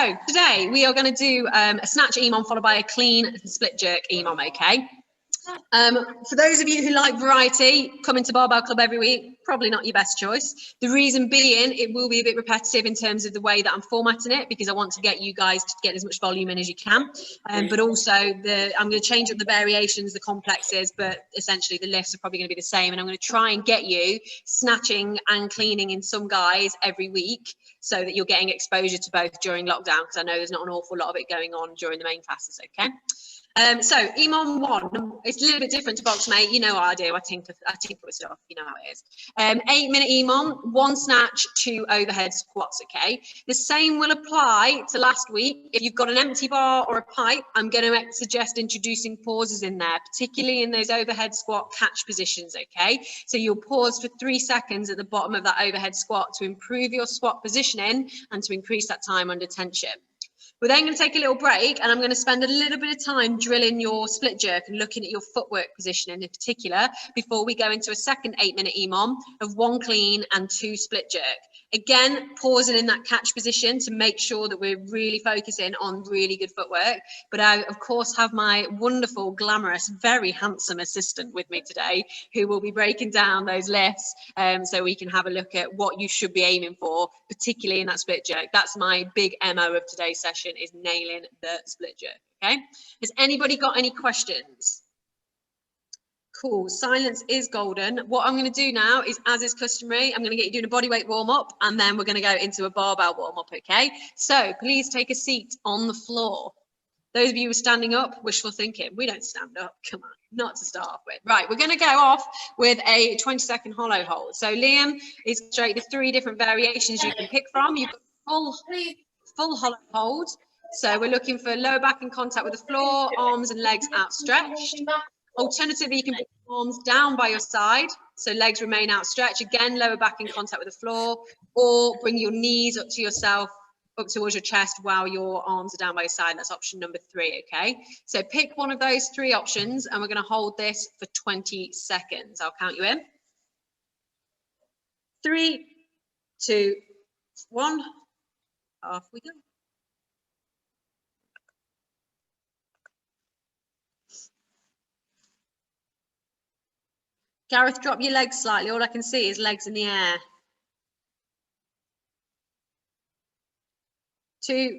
So today we are going to do a snatch EMOM followed by a clean split jerk EMOM, okay? For those of you who like variety, coming to Barbell Club every week, probably not your best choice. The reason being, it will be a bit repetitive in terms of the way that I'm formatting it, because I want to get you guys to get as much volume in as you can. But also, I'm going to change up the variations, the complexes, but essentially the lifts are probably going to be the same. And I'm going to try and get you snatching and cleaning in some guys every week, so that you're getting exposure to both during lockdown, because I know there's not an awful lot of it going on during the main classes, okay? So EMOM 1, it's a little bit different to box mate. You know what I do, I tinker with stuff, you know how it is. 8-minute EMOM, 1 snatch, 2 overhead squats, okay? The same will apply to last week. If you've got an empty bar or a pipe, I'm going to suggest introducing pauses in there, particularly in those overhead squat catch positions, okay? So you'll pause for 3 seconds at the bottom of that overhead squat to improve your squat positioning and to increase that time under tension. We're then going to take a little break, and I'm going to spend a little bit of time drilling your split jerk and looking at your footwork positioning in particular before we go into a second 8-minute EMOM of 1 clean and 2 split jerk. Again, pausing in that catch position to make sure that we're really focusing on really good footwork. But I, of course, have my wonderful, glamorous, very handsome assistant with me today who will be breaking down those lifts so we can have a look at what you should be aiming for, particularly in that split jerk. That's my big MO of today's session, is nailing the split jerk, okay? Has anybody got any questions? Cool, silence is golden. What I'm going to do now is, as is customary, I'm going to get you doing a bodyweight warm-up, and then we're going to go into a barbell warm-up, okay? So please take a seat on the floor. Those of you who are standing up, wishful thinking. We don't stand up, come on, not to start off with. Right, we're going to go off with a 20-second hollow hold. So Liam is straight the 3 different variations you can pick from. You've got full hollow hold. So we're looking for lower back in contact with the floor, arms and legs outstretched. Alternatively, you can put arms down by your side, so legs remain outstretched. Again, lower back in contact with the floor, or bring your knees up to yourself, up towards your chest while your arms are down by your side. That's option number 3, okay? So pick one of those 3 options, and we're going to hold this for 20 seconds. I'll count you in. 3, 2, 1. Off we go. Gareth, drop your legs slightly. All I can see is legs in the air. 2,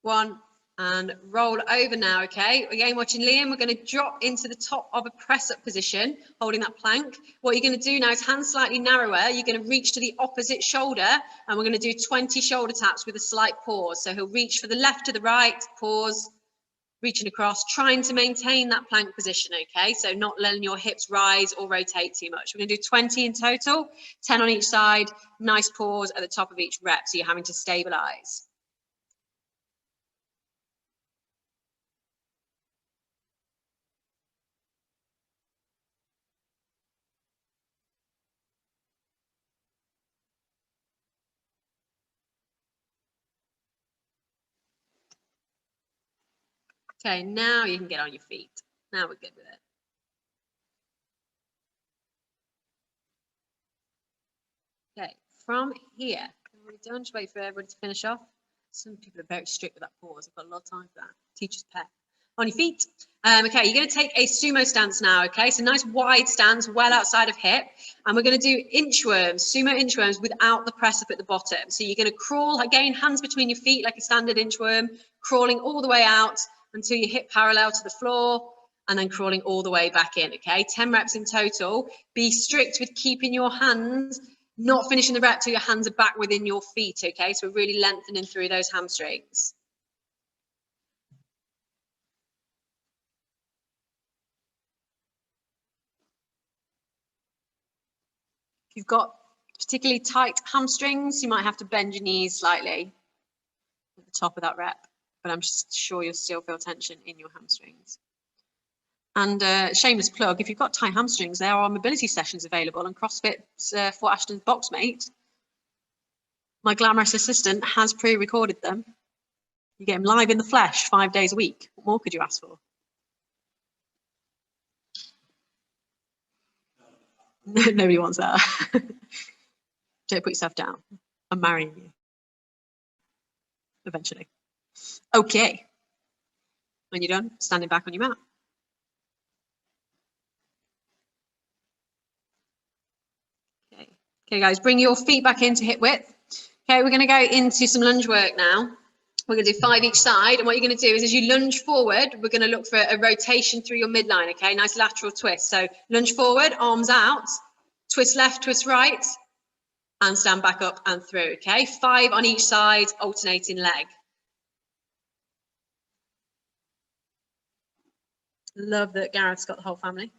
1, and roll over now, okay? Again, watching Liam, we're going to drop into the top of a press-up position, holding that plank. What you're going to do now is hands slightly narrower. You're going to reach to the opposite shoulder, and we're going to do 20 shoulder taps with a slight pause. So he'll reach for the left to the right, pause, reaching across, trying to maintain that plank position, okay? So not letting your hips rise or rotate too much. We're going to do 20 in total, 10 on each side, nice pause at the top of each rep, so you're having to stabilize. Okay, now you can get on your feet. Now we're good with it. Okay, from here, already done. Just wait for everybody to finish off. Some people are very strict with that pause. I've got a lot of time for that. Teacher's pet. On your feet. Okay, you're going to take a sumo stance now, okay? So nice wide stance, well outside of hip. And we're going to do inchworms, sumo inchworms without the press up at the bottom. So you're going to crawl, again, hands between your feet like a standard inchworm, crawling all the way out until your hip parallel to the floor, and then crawling all the way back in, okay? 10 reps in total. Be strict with keeping your hands, not finishing the rep till your hands are back within your feet, okay? So we're really lengthening through those hamstrings. If you've got particularly tight hamstrings, you might have to bend your knees slightly at the top of that rep, but I'm just sure you'll still feel tension in your hamstrings. And shameless plug, if you've got tight hamstrings, there are mobility sessions available on CrossFit's Fort Ashton's Boxmate. My glamorous assistant has pre-recorded them. You get them live in the flesh 5 days a week. What more could you ask for? Nobody wants that. Don't put yourself down. I'm marrying you. eventually. Okay. When you're done, standing back on your mat. Okay. Okay, guys, bring your feet back into hip width. Okay, we're going to go into some lunge work now. We're going to do 5 each side. And what you're going to do is as you lunge forward, we're going to look for a rotation through your midline, okay? Nice lateral twist. So lunge forward, arms out, twist left, twist right, and stand back up and through, okay? 5 on each side, alternating leg. Love that Gareth's got the whole family.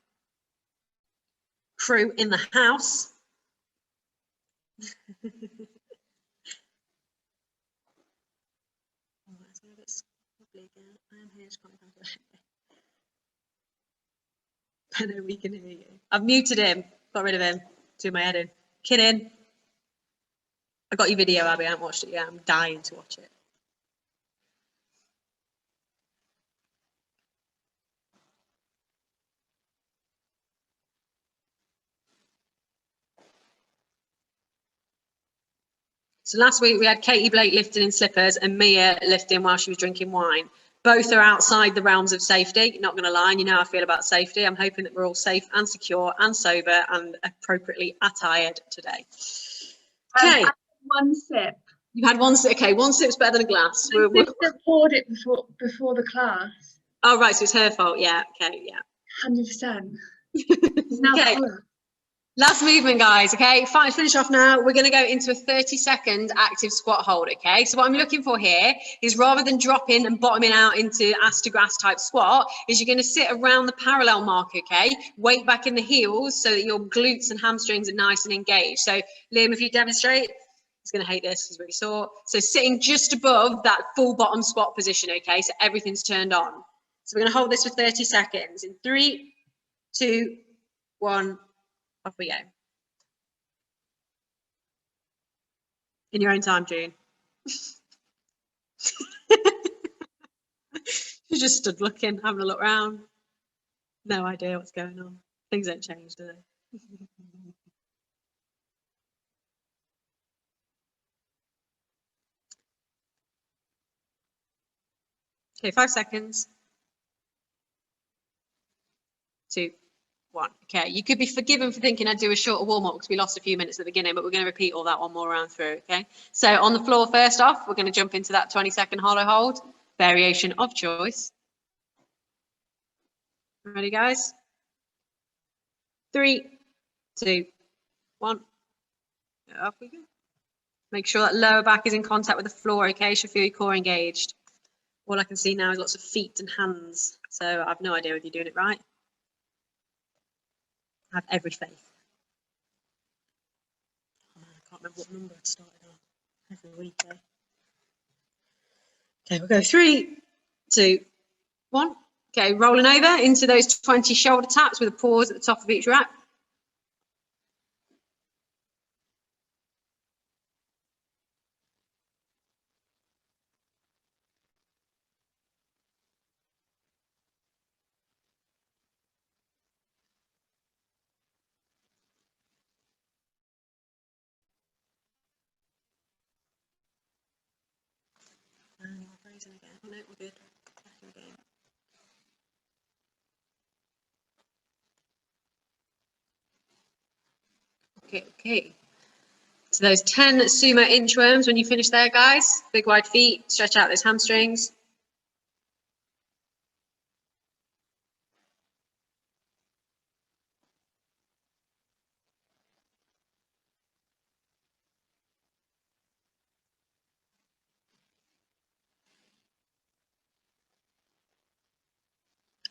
Crew in the house. I know we can hear you. I've muted him, got rid of him, do my head in. Kidding. I got your video, Abby. I haven't watched it yet. I'm dying to watch it. So last week we had Katie Blake lifting in slippers and Mia lifting while she was drinking wine. Both are outside the realms of safety, not going to lie, and you know how I feel about safety. I'm hoping that we're all safe and secure and sober and appropriately attired today. Okay. One sip. You had one sip. Okay, one sip's better than a glass. My sister poured it before the class. Oh, right, so it's her fault. Yeah, okay, yeah. 100%. Okay. Last movement, guys, okay? Fine, finish off now. We're going to go into a 30-second active squat hold, okay? So what I'm looking for here is rather than dropping and bottoming out into ass to grass type squat, is you're going to sit around the parallel mark, okay? Weight back in the heels so that your glutes and hamstrings are nice and engaged. So Liam, if you demonstrate, he's going to hate this, he's really sore. So sitting just above that full bottom squat position, okay? So everything's turned on. So we're going to hold this for 30 seconds. In 3, 2, 1. Off we go. In your own time, June. She just stood looking, having a look around. No idea what's going on. Things don't change, do they? Okay, 5 seconds. 2, 1. Okay, you could be forgiven for thinking I'd do a shorter warm-up because we lost a few minutes at the beginning, but we're going to repeat all that one more round through, okay? So on the floor first off, we're going to jump into that 20-second hollow hold, variation of choice. Ready, guys? 3, 2, 1. Off we go. Make sure that lower back is in contact with the floor, okay? Should feel your core engaged. All I can see now is lots of feet and hands, so I've no idea if you're doing it right. I have every faith. Oh man, I can't remember what number I started on every week. Okay, we'll go 3, 2, 1. Okay, rolling over into those 20 shoulder taps with a pause at the top of each rep. And we're raising again. Oh no, we're good. Okay, okay. So those 10 sumo inchworms when you finish there, guys. Big wide feet, stretch out those hamstrings.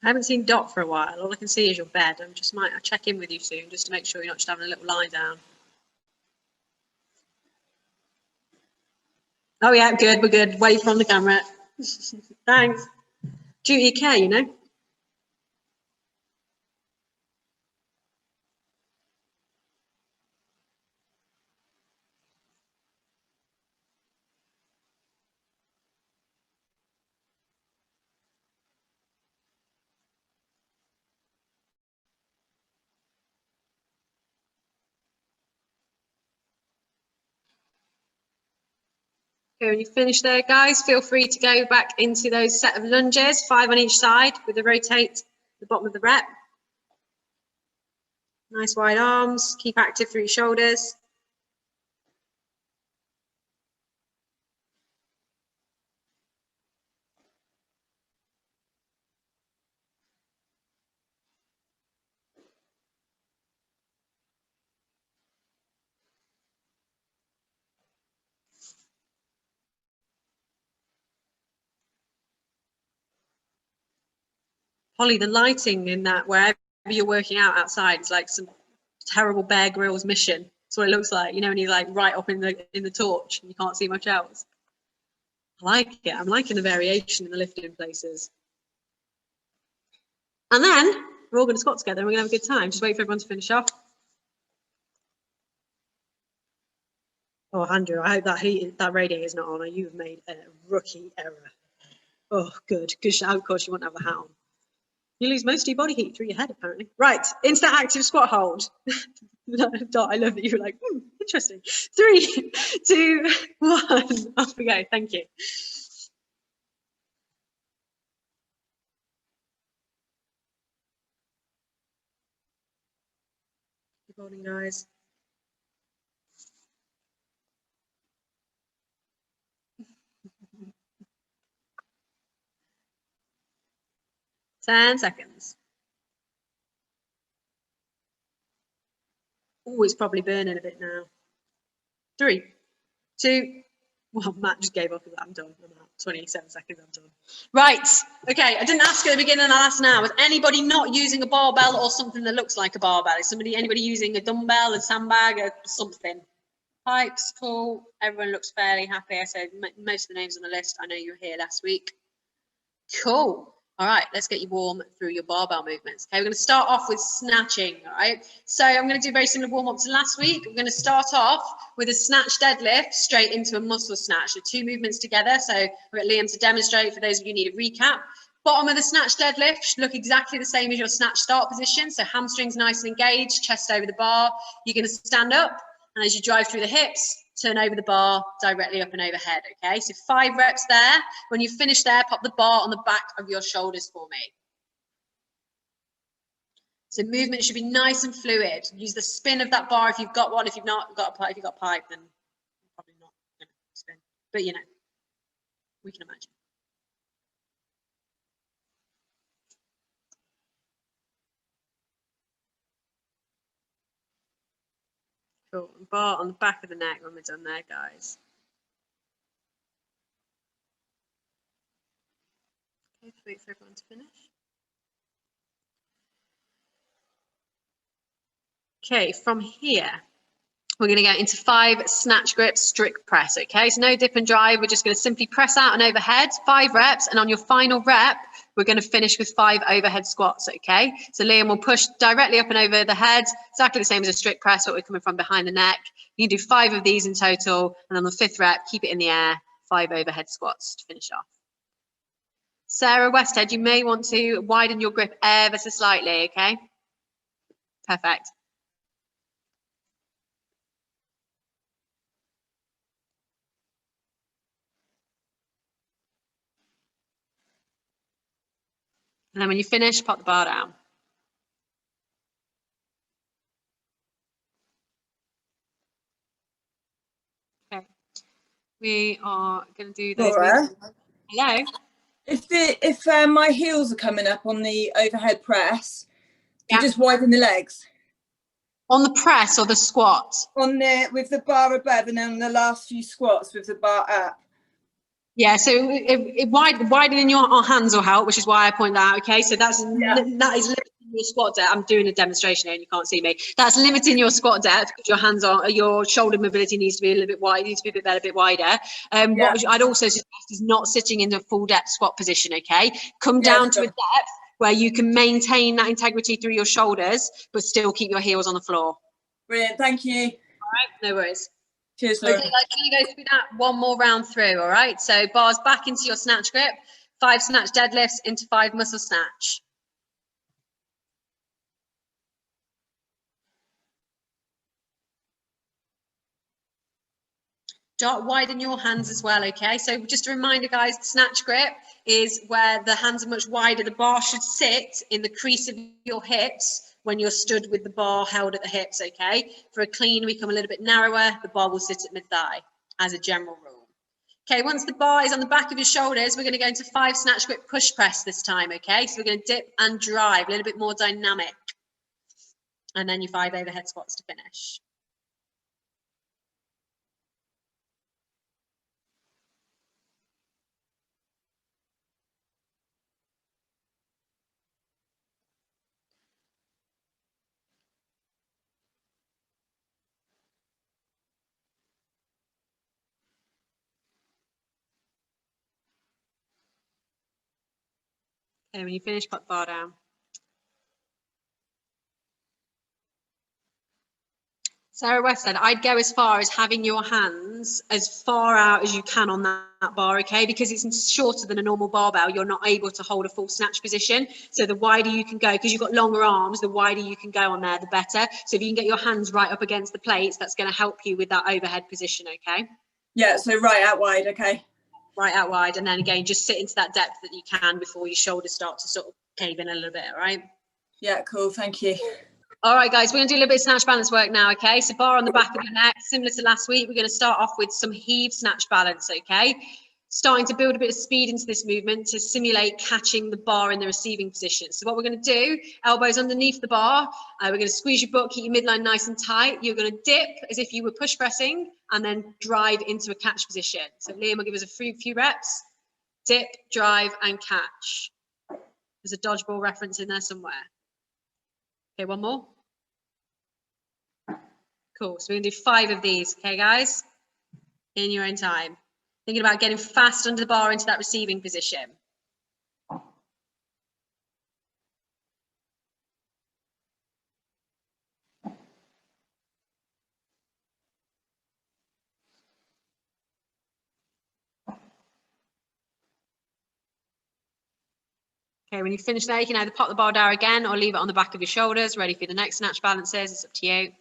I haven't seen Dot for a while. All I can see is your bed. I'll check in with you soon just to make sure you're not just having a little lie down. Oh yeah, good, we're good. Wave from the camera. Thanks. Duty of care, you know. Okay, when you finish there, guys, feel free to go back into those set of lunges, 5 on each side with the rotate the bottom of the rep. Nice wide arms, keep active through your shoulders. Holly, the lighting in that, wherever you're working out outside, is like some terrible Bear Grylls mission. That's what it looks like, you know, when you're like right up in the torch and you can't see much else. I like it. I'm liking the variation in the lifting places. And then we're all going to squat together and we're going to have a good time. Just wait for everyone to finish off. Oh, Andrew, I hope that radiator is not on. You've made a rookie error. Oh, good. Because of course you won't have the hat on. You lose most of your body heat through your head, apparently. Right, instant active squat hold. Dot, I love that you were like, interesting. 3, 2, 1, off we go. Thank you. Good morning, guys. Ten seconds. Oh, it's probably burning a bit now. 3, 2, well, Matt just gave up. I'm done. I'm out. 27 seconds, I'm done. Right. Okay, I didn't ask at the beginning, I'll ask now. Is anybody not using a barbell or something that looks like a barbell? Is anybody using a dumbbell, a sandbag, or something? Pipes, cool. Everyone looks fairly happy. I said most of the names on the list. I know you were here last week. Cool. All right, let's get you warm through your barbell movements. Okay, we're going to start off with snatching. All right, so I'm going to do a very similar warm up to last week. We're going to start off with a snatch deadlift straight into a muscle snatch. So 2 movements together. So we've got Liam to demonstrate. For those of you who need a recap, bottom of the snatch deadlift should look exactly the same as your snatch start position. So hamstrings nice and engaged, chest over the bar. You're going to stand up, and as you drive through the hips, turn over the bar directly up and overhead, okay? So 5 reps there. When you finish there, pop the bar on the back of your shoulders for me. So movement should be nice and fluid. Use the spin of that bar if you've got one. If you've not got a pipe, if you've got a pipe, then probably not going to spin. But you know, we can imagine. Cool. Bar on the back of the neck when we're done there, guys. Okay, wait for everyone to finish. Okay, from here, we're going to get into 5 snatch grips, strict press, okay? So no dip and drive. We're just going to simply press out and overhead, 5 reps. And on your final rep, we're going to finish with 5 overhead squats, okay? So Liam will push directly up and over the head, exactly the same as a strict press, but we're coming from behind the neck. You can do 5 of these in total. And on the 5th rep, keep it in the air, 5 overhead squats to finish off. Sarah Westhead, you may want to widen your grip ever so slightly, okay? Perfect. And then when you finish, pop the bar down. Okay. We are going to do those. Laura, hello. If my heels are coming up on the overhead press, do you just widen the legs? On the press or the squat? On the with the bar above, and then the last few squats with the bar up. Yeah, so widening your hands will help, which is why I point that out. Okay, so that is limiting your squat depth. I'm doing a demonstration here, and you can't see me. That's limiting your squat depth because your hands are, your shoulder mobility needs to be a little bit wide, needs to be a bit better, a bit wider. What I'd also suggest is not sitting in the full depth squat position. Okay, come down to a depth where you can maintain that integrity through your shoulders, but still keep your heels on the floor. Brilliant, thank you. All right, no worries. Cheers, Okay, Laura. guys, can you go through that one more round through, all right? So bars back into your snatch grip, 5 snatch deadlifts into 5 muscle snatch. Widen your hands as well, okay? So just a reminder, guys, the snatch grip is where the hands are much wider. The bar should sit in the crease of your hips when you're stood with the bar held at the hips, okay? For a clean, we come a little bit narrower. The bar will sit at mid-thigh as a general rule. Okay, once the bar is on the back of your shoulders, we're going to go into 5 snatch grip push press this time, okay? So we're going to dip and drive, a little bit more dynamic. And then your 5 overhead squats to finish. Okay, when you finish, put the bar down. Sarah West said, I'd go as far as having your hands as far out as you can on that bar, okay? Because it's shorter than a normal barbell, you're not able to hold a full snatch position. So the wider you can go, because you've got longer arms, the wider you can go on there, the better. So if you can get your hands right up against the plates, that's going to help you with that overhead position, okay? Yeah, so right out wide, okay. Right out wide, and then again, just sit into that depth that you can before your shoulders start to sort of cave in a little bit, all right? Yeah, cool, thank you. All right, guys, we're going to do a little bit of snatch balance work now, okay? So bar on the back of your neck, similar to last week. We're going to start off with some heave snatch balance, okay? Starting to build a bit of speed into this movement to simulate catching the bar in the receiving position. So what we're going to do, elbows underneath the bar. We're going to squeeze your butt, keep your midline nice and tight. You're going to dip as if you were push pressing and then drive into a catch position. So Liam will give us a few reps. Dip, drive, and catch. There's a dodgeball reference in there somewhere. Okay, one more. Cool, so we're gonna do 5 of these, okay guys? In your own time. Thinking about getting fast under the bar into that receiving position. Okay, when you finish there, you can either pop the bar down again or leave it on the back of your shoulders, ready for the next snatch balances. It's up to you.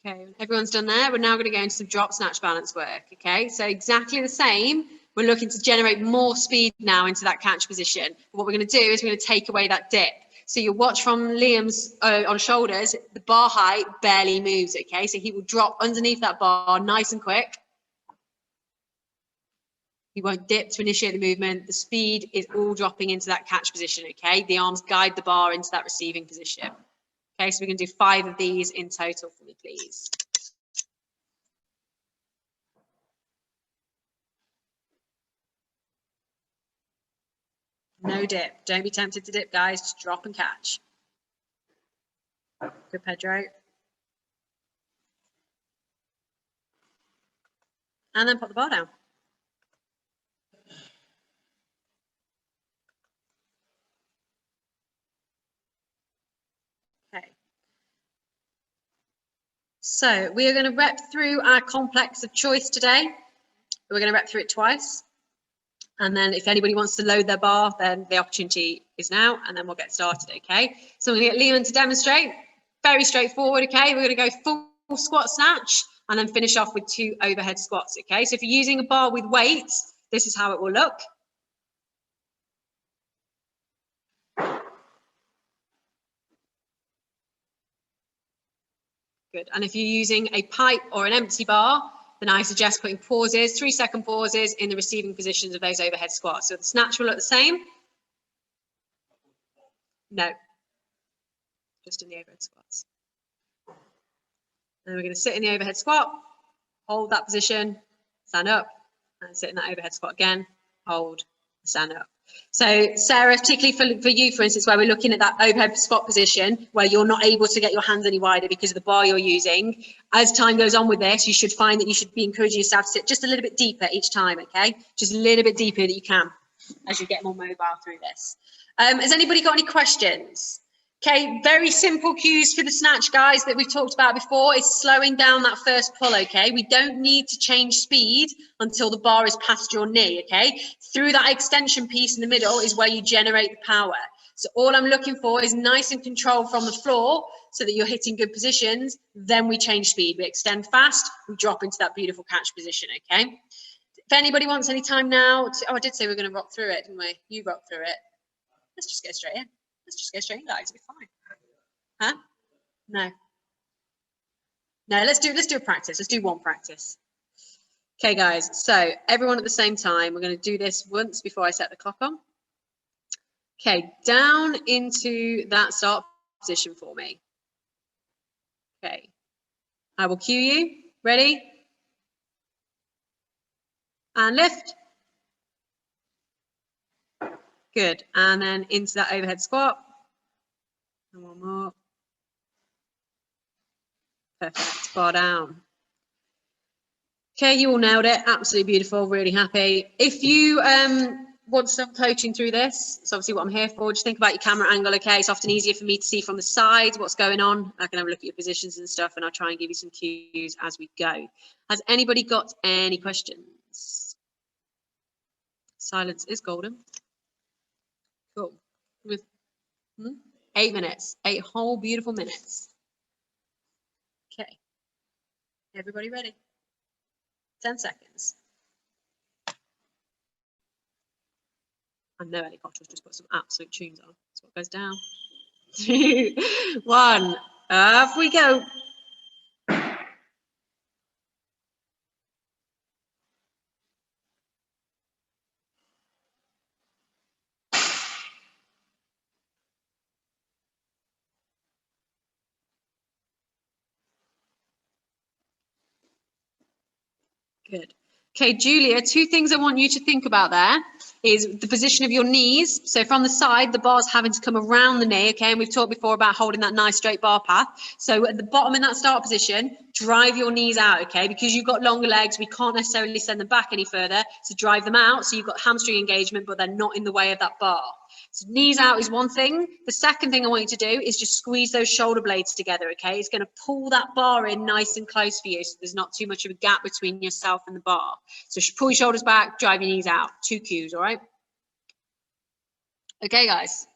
Okay, everyone's done there. We're now going to go into some drop snatch balance work. Okay, so exactly the same. We're looking to generate more speed now into that catch position. What we're going to do is we're going to take away that dip. So you'll watch from Liam's on shoulders, the bar height barely moves. Okay, so he will drop underneath that bar nice and quick. He won't dip to initiate the movement. The speed is all dropping into that catch position, okay? The arms guide the bar into that receiving position. Okay, so we're going to do 5 of these in total for me, please. No dip. Don't be tempted to dip, guys. Just drop and catch. Good, Pedro. And then put the bar down. Okay. So we are going to rep through our complex of choice today. We're going to rep through it twice. And then if anybody wants to load their bar, then the opportunity is now, and then we'll get started, okay? So I'm going to get Leland to demonstrate. Very straightforward, okay? We're going to go full squat snatch and then finish off with 2 overhead squats, okay? So if you're using a bar with weights, this is how it will look. Good. And if you're using a pipe or an empty bar, then I suggest putting pauses, 3-second pauses in the receiving positions of those overhead squats. So the snatch will look the same. No, just in the overhead squats. And we're going to sit in the overhead squat, hold that position, stand up, and sit in that overhead squat again, hold, stand up. So Sarah, particularly for you, for instance, where we're looking at that overhead squat position where you're not able to get your hands any wider because of the bar you're using, as time goes on with this, you should find that you should be encouraging yourself to sit just a little bit deeper each time, okay? Just a little bit deeper that you can as you get more mobile through this. Has anybody got any questions? Okay, very simple cues for the snatch, guys, that we've talked about before is slowing down that first pull, okay? We don't need to change speed until the bar is past your knee, okay? Through that extension piece in the middle is where you generate the power. So all I'm looking for is nice and controlled from the floor so that you're hitting good positions. Then we change speed. We extend fast, we drop into that beautiful catch position, okay? If anybody wants any time now, oh, I did say we are going to rock through it, didn't we? You rock through it. Let's just go straight in. Let's just go straight in, guys. It'll be fine. Huh? No. No, let's do a practice. Let's do one practice. Okay, guys. So everyone at the same time, we're going to do this once before I set the clock on. Okay, down into that start position for me. Okay, I will cue you. Ready? And lift. Good. And then into that overhead squat. And one more. Perfect. Bar down. Okay, you all nailed it. Absolutely beautiful. Really happy. If you want some coaching through this, it's obviously what I'm here for. Just think about your camera angle, okay? It's often easier for me to see from the side what's going on. I can have a look at your positions and stuff, and I'll try and give you some cues as we go. Has anybody got any questions? Silence is golden. Cool. With 8 minutes, 8 whole beautiful minutes. Okay. Everybody ready? 10 seconds. I know Ellie Potter's just put some absolute tunes on. That's what goes down. 2, 1. Off we go. Good. Okay, Julia, 2 things I want you to think about there is the position of your knees. So from the side, the bar's having to come around the knee, okay? And we've talked before about holding that nice straight bar path. So at the bottom in that start position, drive your knees out, okay? Because you've got longer legs, we can't necessarily send them back any further. So drive them out so you've got hamstring engagement, but they're not in the way of that bar. So knees out is one thing. The second thing I want you to do is just squeeze those shoulder blades together, okay? It's going to pull that bar in nice and close for you so there's not too much of a gap between yourself and the bar. So pull your shoulders back, drive your knees out. 2 cues, all right? Okay, guys.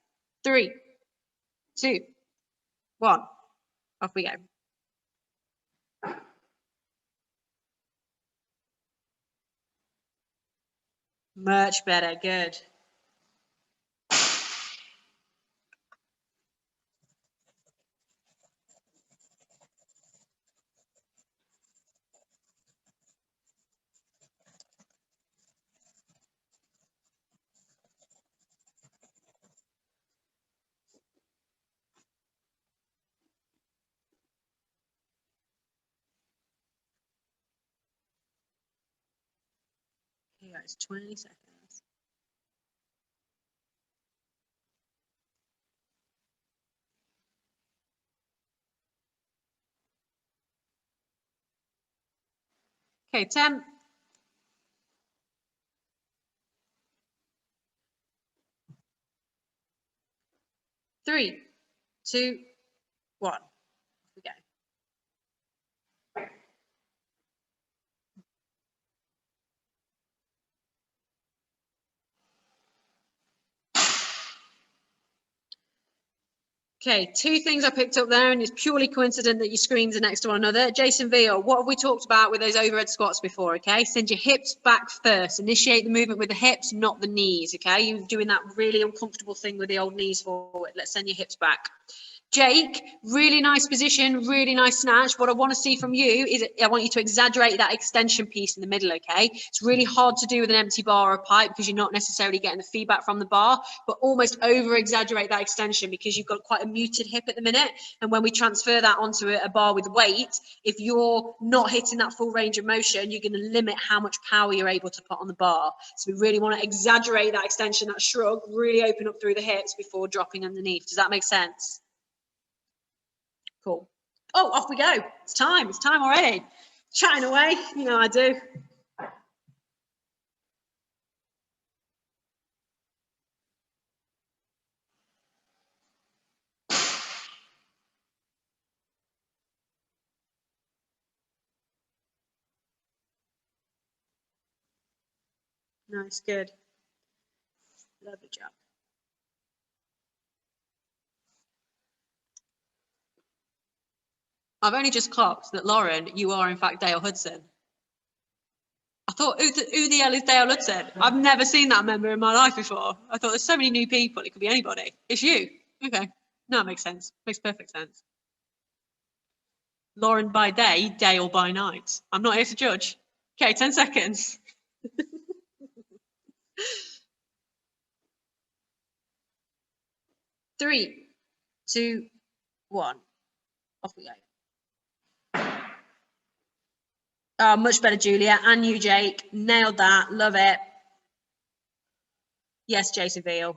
3, 2, 1. Off we go. Much better. Good. Okay, guys, 20 seconds. Okay, 10. 3, 2, 1. We go. Okay, 2 things I picked up there, and it's purely coincident that your screens are next to one another. Jason Veal, what have we talked about with those overhead squats before, okay? Send your hips back first. Initiate the movement with the hips, not the knees, okay? You're doing that really uncomfortable thing with the old knees forward. Let's send your hips back. Jake, really nice position, really nice snatch. What I want to see from you is I want you to exaggerate that extension piece in the middle, okay? It's really hard to do with an empty bar or a pipe because you're not necessarily getting the feedback from the bar, but almost over-exaggerate that extension because you've got quite a muted hip at the minute. And when we transfer that onto a bar with weight, if you're not hitting that full range of motion, you're going to limit how much power you're able to put on the bar. So we really want to exaggerate that extension, that shrug, really open up through the hips before dropping underneath. Does that make sense? Cool. Oh, off we go. It's time. It's time already. Chatting away. You know I do. Nice. Good. Lovely job. I've only just clocked that, Lauren, you are in fact Dale Hudson. I thought, who the hell is Dale Hudson? I've never seen that member in my life before. I thought there's so many new people, it could be anybody. It's you. Okay. No, it makes sense. Makes perfect sense. Lauren by day, Dale by night. I'm not here to judge. Okay, 10 seconds. 3, 2, 1. Off we go. Oh, much better, Julia. And you, Jake. Nailed that. Love it. Yes, Jason Veal.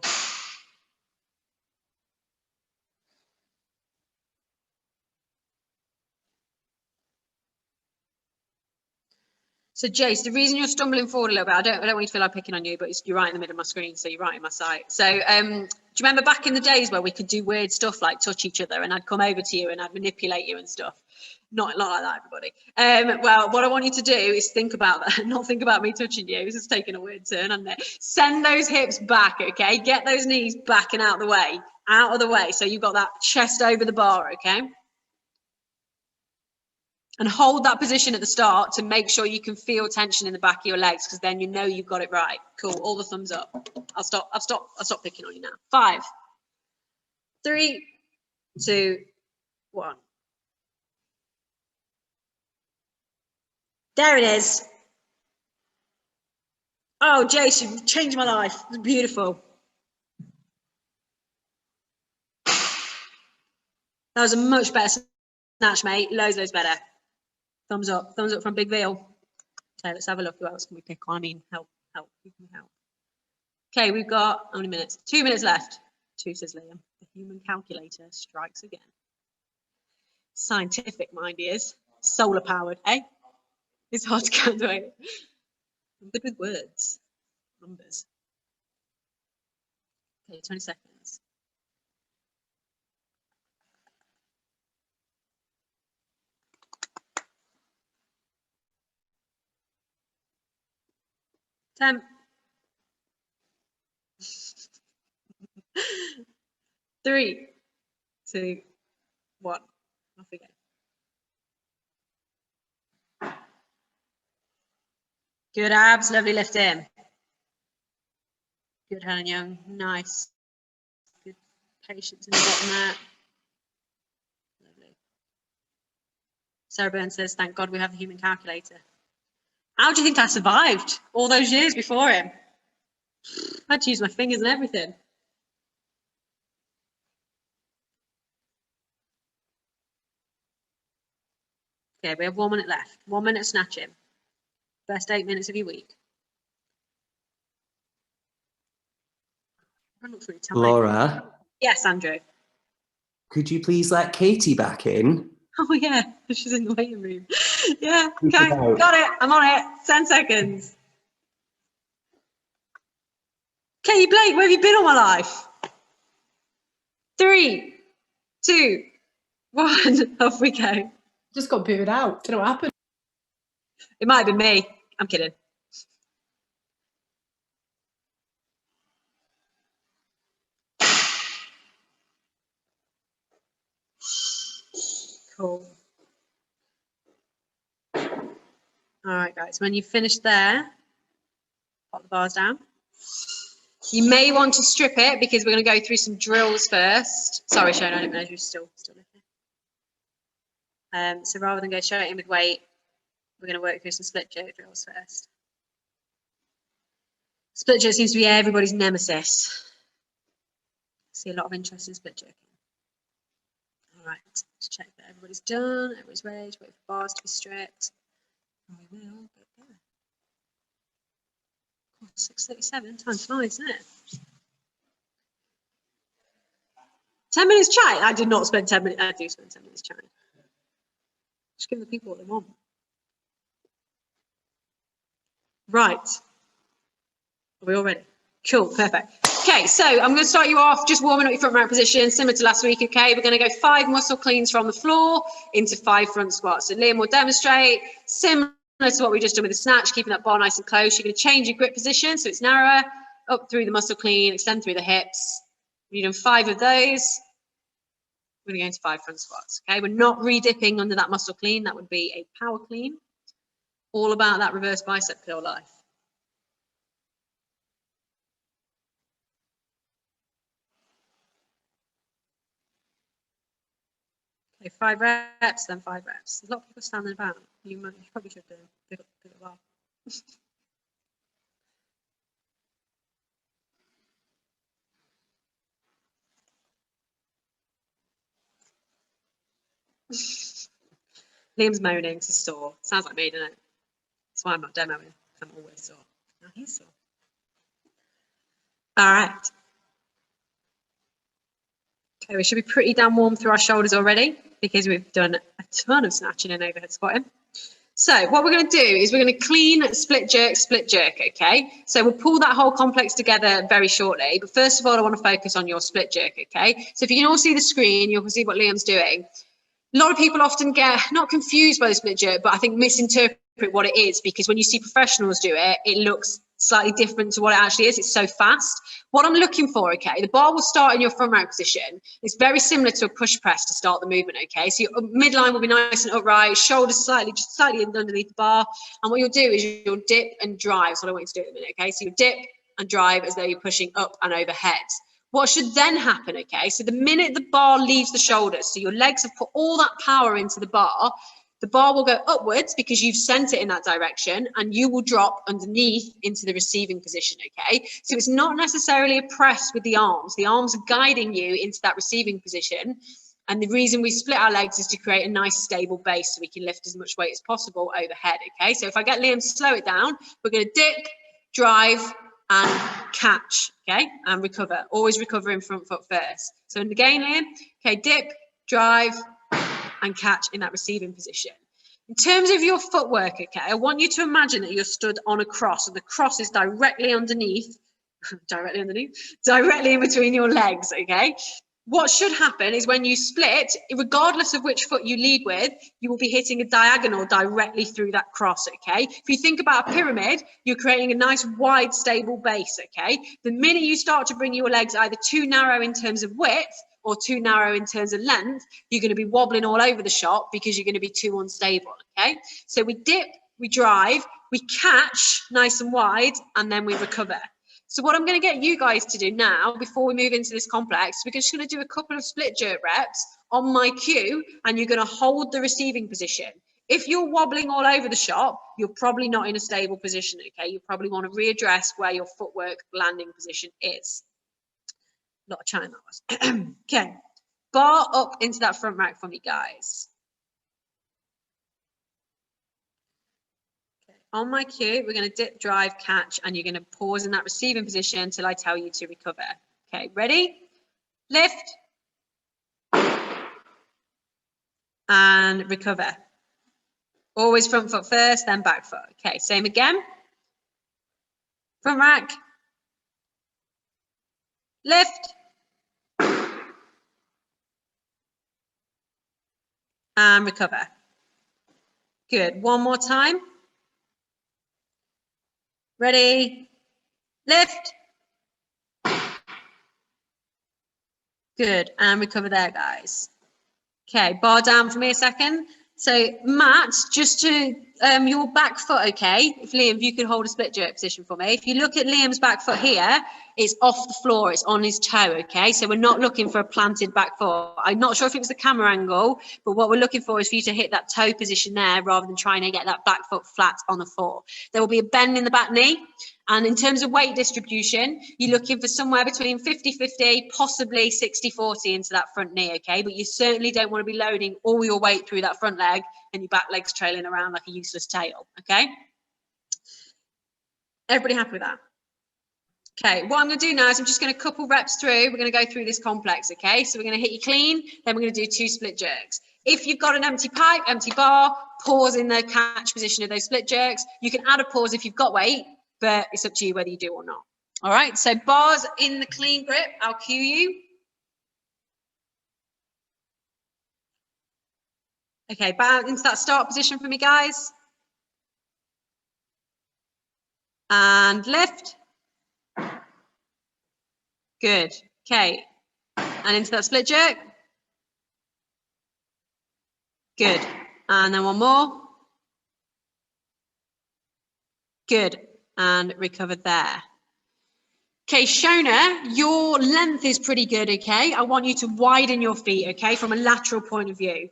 So, Jace, the reason you're stumbling forward a little bit, I don't want you to feel like picking on you, but you're right in the middle of my screen, so you're right in my sight. So, do you remember back in the days where we could do weird stuff like touch each other, and I'd come over to you and I'd manipulate you and stuff? Not like that, everybody. Well, what I want you to do is think about that, not think about me touching you. This is taking a weird turn, hasn't it? Send those hips back, okay? Get those knees back and out of the way. So you've got that chest over the bar, okay? And hold that position at the start to make sure you can feel tension in the back of your legs, because then you know you've got it right. Cool. All the thumbs up. I'll stop picking on you now. 5, 3, 2, 1. There it is. Oh, Jace, you've changed my life. It's beautiful. That was a much better snatch, mate. Loads better. Thumbs up from Big Veal. Okay, let's have a look. Who else can we pick on? I mean, help. Who can help? Okay, we've got how many minutes? 2 minutes left. 2, says Liam. The human calculator strikes again. Scientific, mind he is. Solar powered, eh? It's hard to count away. I'm good with words, numbers. Okay, 20 seconds. Ten. 3, 2, 1. Off we go. Good abs, lovely lift in. Good, Helen Young, nice. Good patience in the bottom there. Lovely. Sarah Burns says, thank God we have the human calculator. How do you think I survived all those years before him? I had to use my fingers and everything. Okay, we have 1 minute left. 1 minute snatching. Best 8 minutes of your week. Laura? Yes, Andrew. Could you please let Katie back in? Oh, yeah, she's in the waiting room. Yeah, okay, got it. I'm on it. 10 seconds. Katie Blake, where have you been all my life? 3, 2, 1, off we go. Just got booted out. Don't know what happened. It might have been me. I'm kidding. Cool. All right, guys, when you've finished there, pop the bars down. You may want to strip it because we're going to go through some drills first. Sorry, Shona, I didn't know you're still lifting. So rather than go straight in with weight, we're going to work through some split jerk drills first. Split jerk seems to be everybody's nemesis. I see a lot of interest in split jerking. All right, let's check that everybody's done, everybody's ready, wait for bars to be stripped. And we will get there. 6:37, time flies, isn't it? 10 minutes chatting. I did not spend 10 minutes. I do spend 10 minutes chatting. Just give the people what they want. Right. Are we all ready? Cool, perfect. Okay, so I'm going to start you off just warming up your front mount position, similar to last week, okay? We're going to go 5 muscle cleans from the floor into 5 front squats. So Liam will demonstrate, similar to what we just done with the snatch, keeping that bar nice and close. You're going to change your grip position so it's narrower, up through the muscle clean, extend through the hips. We've done 5 of those. We're going to go into 5 front squats. Okay, we're not re-dipping under that muscle clean. That would be a power clean. All about that reverse bicep curl life. Okay, 5 reps, then 5 reps. There's a lot of people standing about. You probably should do pick up the bar. Liam's moaning, he's sore. Sounds like me, doesn't it? That's why I'm not demoing. I'm always sore. Now he's sore. All right. Okay, we should be pretty damn warm through our shoulders already because we've done a ton of snatching and overhead squatting. So what we're going to do is we're going to clean, split jerk, okay? So we'll pull that whole complex together very shortly. But first of all, I want to focus on your split jerk, okay? So if you can all see the screen, you'll see what Liam's doing. A lot of people often get not confused by the split jerk, but I think misinterpret what it is, because when you see professionals do it, it looks slightly different to what it actually is. It's so fast. What I'm looking for, okay, the bar will start in your front rack position. It's very similar to a push press to start the movement, okay? So your midline will be nice and upright, shoulders just slightly underneath the bar. And what you'll do is you'll dip and drive. So I don't want you to do it in a minute, okay? So you dip and drive as though you're pushing up and overhead. What should then happen, okay, so the minute the bar leaves the shoulders, so your legs have put all that power into the bar will go upwards because you've sent it in that direction, and you will drop underneath into the receiving position, okay? So it's not necessarily a press with the arms. The arms are guiding you into that receiving position, and the reason we split our legs is to create a nice stable base so we can lift as much weight as possible overhead, okay? So if I get Liam to slow it down, we're going to dip, drive, and catch, okay, and recover. Always recover in front foot first. So again, Liam, okay, dip, drive, and catch in that receiving position. In terms of your footwork, okay, I want you to imagine that you're stood on a cross, and the cross is directly underneath, directly in between your legs, okay? What should happen is when you split, regardless of which foot you lead with, you will be hitting a diagonal directly through that cross, okay? If you think about a pyramid, you're creating a nice wide, stable base, okay? The minute you start to bring your legs either too narrow in terms of width or too narrow in terms of length, you're going to be wobbling all over the shop because you're going to be too unstable, okay? So we dip, we drive, we catch nice and wide, and then we recover. So what I'm going to get you guys to do now, before we move into this complex, we're just going to do a couple of split jerk reps on my cue, and you're going to hold the receiving position. If you're wobbling all over the shop, you're probably not in a stable position, okay? You probably want to readdress where your footwork landing position is. A lot of chatting that was. Okay, bar up into that front rack for me, guys. On my cue, we're going to dip, drive, catch, and you're going to pause in that receiving position until I tell you to recover. Okay, ready? Lift. And recover. Always front foot first, then back foot. Okay, same again. Front rack. Lift. And recover. Good. One more time. Ready, lift. Good, and recover there, guys. Okay, bar down for me a second. So Matt, just to your back foot, okay? If Liam, if you could hold a split jerk position for me. If you look at Liam's back foot here, it's off the floor, it's on his toe, okay? So we're not looking for a planted back foot. I'm not sure if it was the camera angle, but what we're looking for is for you to hit that toe position there rather than trying to get that back foot flat on the floor. There will be a bend in the back knee. And in terms of weight distribution, you're looking for somewhere between 50-50, possibly 60-40 into that front knee, okay? But you certainly don't want to be loading all your weight through that front leg and your back leg's trailing around like a useless tail, okay? Everybody happy with that? Okay, what I'm going to do now is I'm just going to couple reps through. We're going to go through this complex, okay? So we're going to hit you clean, then we're going to do 2 split jerks. If you've got an empty pipe, empty bar, pause in the catch position of those split jerks. You can add a pause if you've got weight, but it's up to you whether you do or not. All right, so bars in the clean grip, I'll cue you. Okay, back into that start position for me, guys. And lift. Good, okay. And into that split jerk. Good. And then one more. Good. And recover there. Okay, Shona, your length is pretty good, okay? I want you to widen your feet, okay, from a lateral point of view.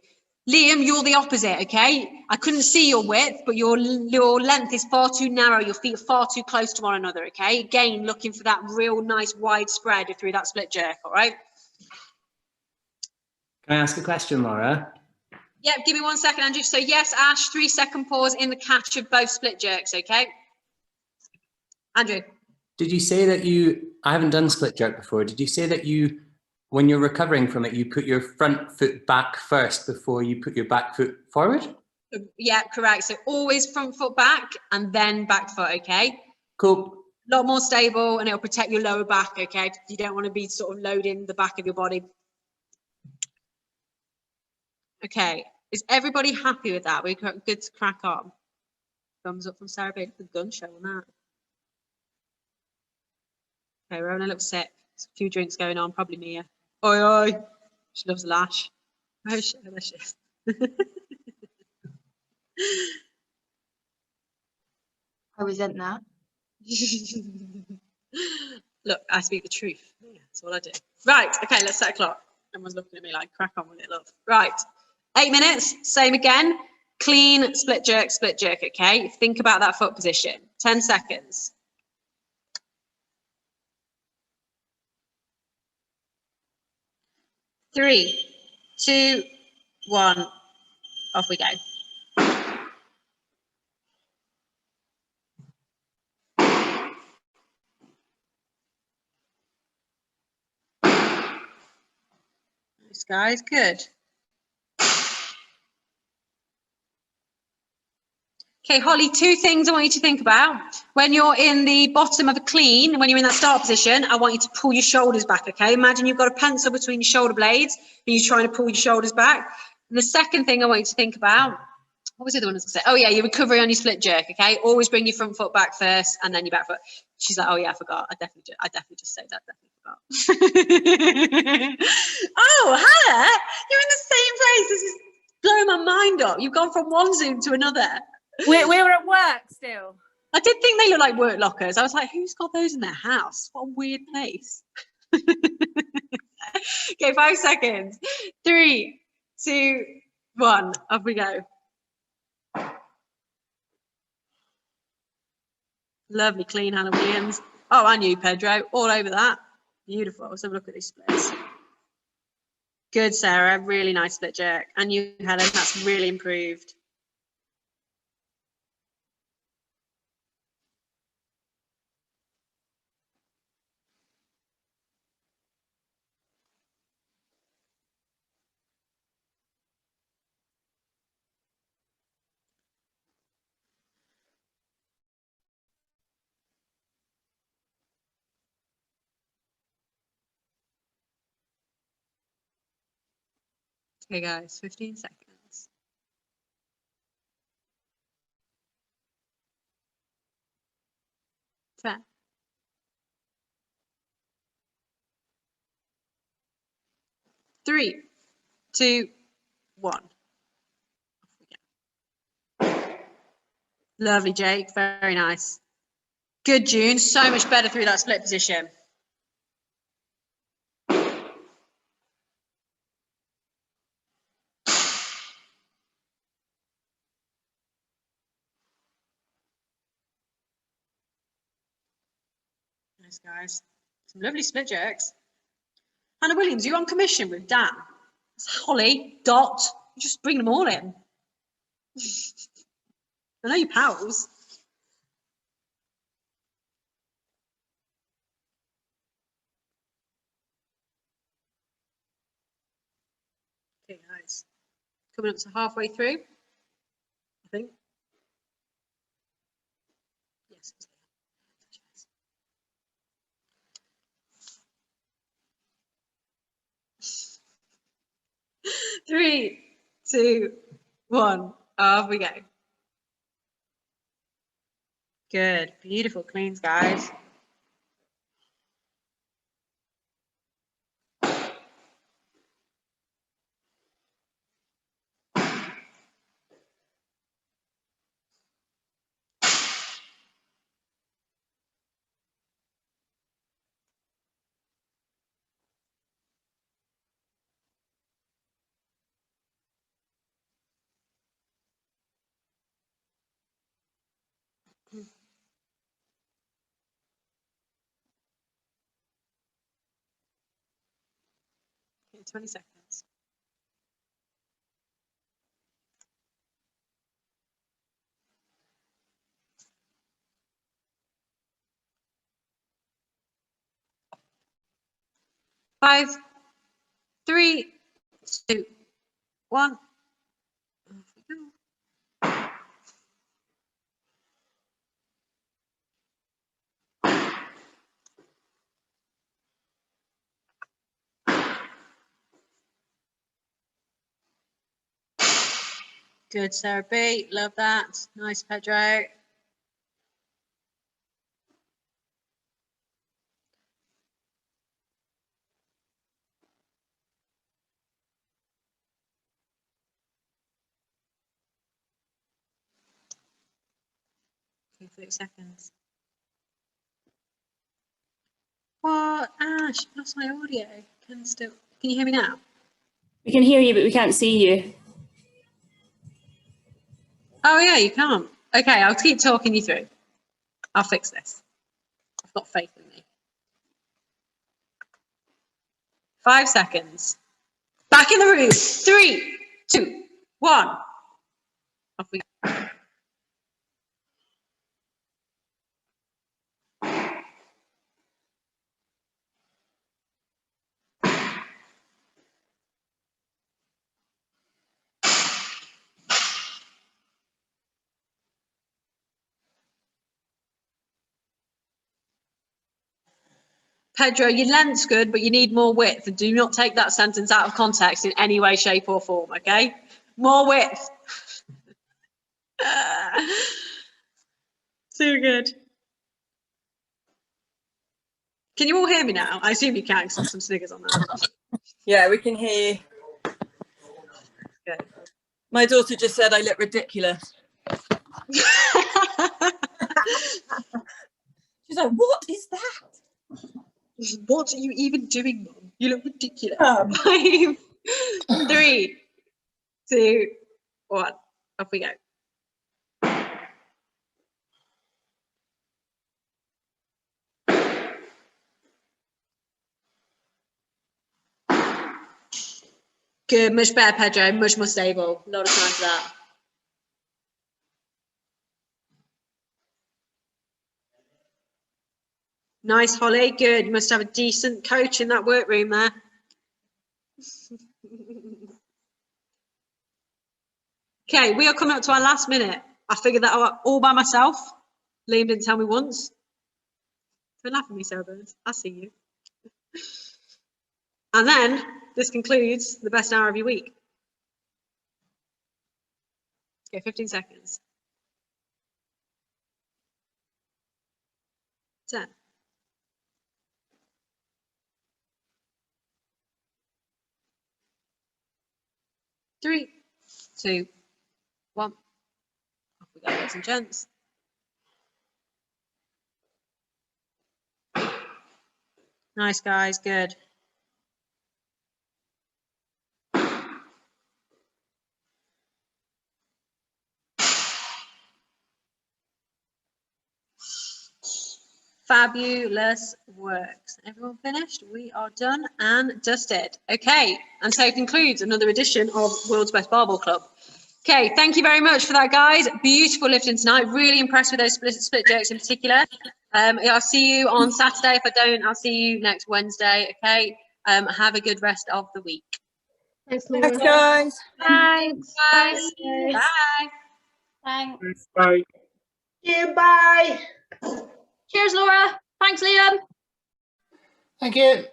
Liam, you're the opposite, okay? I couldn't see your width, but your length is far too narrow. Your feet are far too close to one another, okay? Again, looking for that real nice wide spread through that split jerk, all right? Can I ask a question, Laura? Yeah, give me 1 second, Andrew. So yes, Ash, 3-second pause in the catch of both split jerks, okay? Andrew. Did you say that I haven't done split jerk before. Did you say that when you're recovering from it, you put your front foot back first before you put your back foot forward? Yeah, correct. So always front foot back and then back foot, okay? Cool. A lot more stable and it'll protect your lower back, okay? You don't want to be sort of loading the back of your body. Okay, is everybody happy with that? We're good to crack on. Thumbs up from Sarah Bailey for the gun show on that. Okay, we're having a little sip. There's a few drinks going on, probably Mia. Oi, oi. She loves a lash. Oh, shit, there she is. I resent that. Look, I speak the truth. Yeah, that's all I do. Right, okay, let's set a clock. Everyone's looking at me like, crack on with it, love. Right, 8 minutes, same again. Clean, split jerk, okay? Think about that foot position. 10 seconds. Three, two, one. Off we go. Nice, guys, good. Okay, Holly, 2 things I want you to think about. When you're in the bottom of a clean, when you're in that start position, I want you to pull your shoulders back, okay? Imagine you've got a pencil between your shoulder blades and you're trying to pull your shoulders back. And the second thing I want you to think about, what was the other one I was going to say? Oh, yeah, your recovery on your split jerk, okay? Always bring your front foot back first and then your back foot. She's like, oh, yeah, I forgot. I definitely just said that. Definitely forgot. Oh, Hannah, you're in the same place. This is blowing my mind up. You've gone from one Zoom to another. We're at work still. I did think they looked like work lockers. I was like, who's got those in their house? What a weird place. Okay, 5 seconds. 3, 2, 1. Off we go. Lovely, clean, Hannah Williams. Oh, and you, Pedro. All over that. Beautiful. Let's have a look at these splits. Good, Sarah. Really nice split jerk. And you, Helen. That's really improved. Okay, guys, 15 seconds. Fair. 3, 2, 1. Lovely, Jake. Very nice. Good, June. So much better through that split position. Nice, guys. Some lovely split jerks. Hannah Williams, you on commission with Dan? Holly, Dot, just bring them all in. I know your pals. Okay, guys. Coming up to halfway through, I think. Yes. 3, 2, 1. Off we go. Good. Beautiful cleans, guys. Okay, 20 seconds. Five, 3, 2, 1. Off we go. Good, Sarah B. Love that. Nice, Pedro. Okay, 30 seconds. What? Ash, lost my audio. Can you hear me now? We can hear you, but we can't see you. Oh yeah, you can't. Okay, I'll keep talking you through. I'll fix this. I've got faith in me. 5 seconds. Back in the room. 3, 2, 1. Off we go. Pedro, your length's good, but you need more width. And do not take that sentence out of context in any way, shape, or form, okay? More width. Too good. Can you all hear me now? I assume you can, because there's some sniggers on that. Yeah, we can hear. Good. My daughter just said I look ridiculous. She's like, what is that? What are you even doing, Mum? You look ridiculous. 5, 3, 2, 1. Off we go. Good, much better, Pedro. Much more stable. A lot of time for that. Nice, Holly. Good. You must have a decent coach in that workroom there. Okay, we are coming up to our last minute. I figured that out all by myself. Liam didn't tell me once. Don't laugh at me, Sarah Burns. I see you. And then this concludes the best hour of your week. Okay, 15 seconds. 10. 3, 2, 1. Off we go, ladies and gents. Nice, guys. Good. Fabulous works. Everyone finished? We are done and dusted. Okay, and so concludes another edition of World's Best Barbell Club. Okay, thank you very much for that, guys. Beautiful lifting tonight. Really impressed with those split jerks in particular. I'll see you on Saturday. If I don't, I'll see you next Wednesday. Okay. Have a good rest of the week. Thanks, Laura. Thanks, guys. Thanks. Guys. Bye. Bye. Thanks. Bye. Goodbye. Cheers, Laura. Thanks, Liam. Thank you.